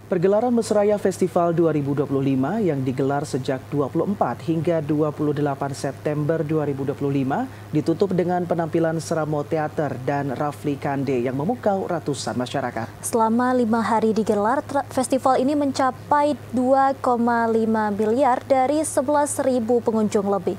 Pergelaran Mesraya Festival 2025 yang digelar sejak 24 hingga 28 September 2025 ditutup dengan penampilan Seramo Teater dan Rafli Kande yang memukau ratusan masyarakat. Selama 5 hari digelar, festival ini mencapai 2,5 miliar dari 11.000 pengunjung lebih.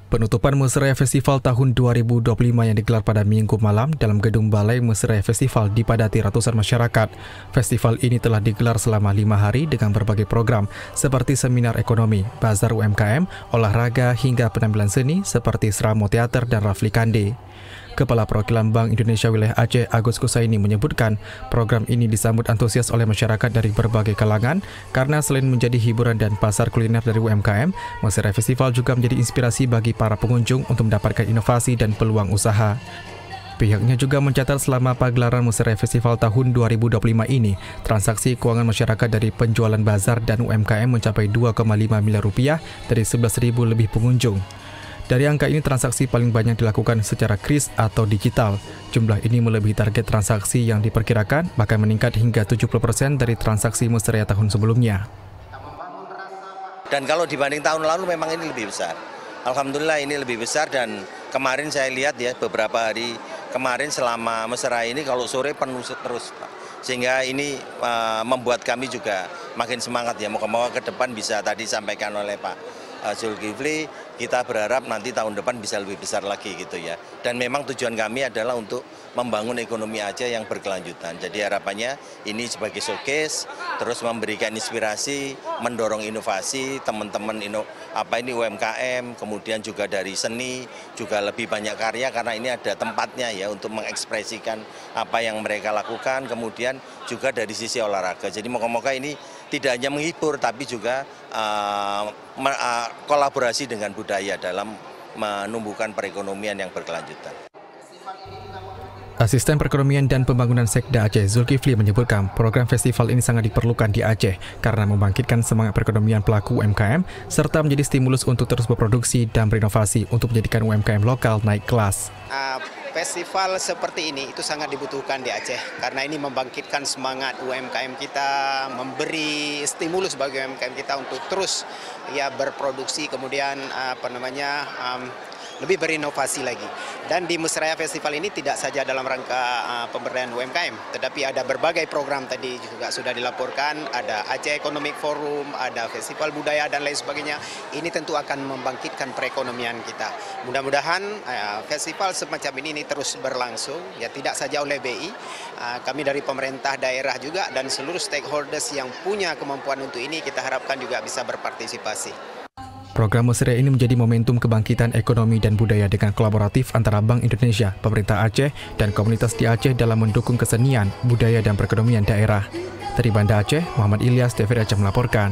Penutupan Mesraya Festival tahun 2025 yang digelar pada Minggu malam dalam gedung Balai Mesraya Festival dipadati ratusan masyarakat. Festival ini telah digelar selama 5 hari dengan berbagai program seperti seminar ekonomi, bazar UMKM, olahraga hingga penampilan seni seperti Seramo Teater dan Rafli Kande. Kepala Perwakilan Bank Indonesia Wilayah Aceh, Agus Kusaini menyebutkan program ini disambut antusias oleh masyarakat dari berbagai kalangan karena selain menjadi hiburan dan pasar kuliner dari UMKM, Mesraya Festival juga menjadi inspirasi bagi para pengunjung untuk mendapatkan inovasi dan peluang usaha. Pihaknya juga mencatat selama pagelaran Mesraya Festival tahun 2025 ini, transaksi keuangan masyarakat dari penjualan bazar dan UMKM mencapai 2,5 miliar rupiah dari 11.000 lebih pengunjung. Dari angka ini, transaksi paling banyak dilakukan secara kris atau digital. Jumlah ini melebihi target transaksi yang diperkirakan, bahkan meningkat hingga 70% dari transaksi Mesraya tahun sebelumnya. Dan kalau dibanding tahun lalu memang ini lebih besar. Alhamdulillah ini lebih besar dan kemarin saya lihat ya beberapa hari kemarin selama Mesraya ini kalau sore penuh terus Pak. Sehingga ini membuat kami juga makin semangat ya. Moga-moga ke depan bisa tadi sampaikan oleh Pak Zulkifli, kita berharap nanti tahun depan bisa lebih besar lagi gitu ya. Dan memang tujuan kami adalah untuk membangun ekonomi Aceh yang berkelanjutan. Jadi harapannya ini sebagai showcase, terus memberikan inspirasi, mendorong inovasi teman-teman UMKM, kemudian juga dari seni, juga lebih banyak karya karena ini ada tempatnya ya untuk mengekspresikan apa yang mereka lakukan, kemudian juga dari sisi olahraga. Jadi moga-moga ini tidak hanya menghibur tapi juga kolaborasi dengan budaya dalam menumbuhkan perekonomian yang berkelanjutan. Asisten Perekonomian dan Pembangunan Sekda Aceh, Zulkifli, menyebutkan program festival ini sangat diperlukan di Aceh karena membangkitkan semangat perekonomian pelaku UMKM serta menjadi stimulus untuk terus berproduksi dan berinovasi untuk menjadikan UMKM lokal naik kelas. Festival seperti ini itu sangat dibutuhkan di Aceh karena ini membangkitkan semangat UMKM kita, memberi stimulus bagi UMKM kita untuk terus ya berproduksi, kemudian lebih berinovasi lagi. Dan di Mesraya Festival ini tidak saja dalam rangka pemberdayaan UMKM, tetapi ada berbagai program tadi juga sudah dilaporkan, ada Aceh Economic Forum, ada festival budaya dan lain sebagainya. Ini tentu akan membangkitkan perekonomian kita. Mudah-mudahan festival semacam ini terus berlangsung, ya tidak saja oleh BI, kami dari pemerintah daerah juga dan seluruh stakeholders yang punya kemampuan untuk ini kita harapkan juga bisa berpartisipasi. Program Mesraya ini menjadi momentum kebangkitan ekonomi dan budaya dengan kolaboratif antara Bank Indonesia, pemerintah Aceh, dan komunitas di Aceh dalam mendukung kesenian, budaya, dan perekonomian daerah. Dari Banda Aceh, Muhammad Ilyas, TVRI Aceh melaporkan.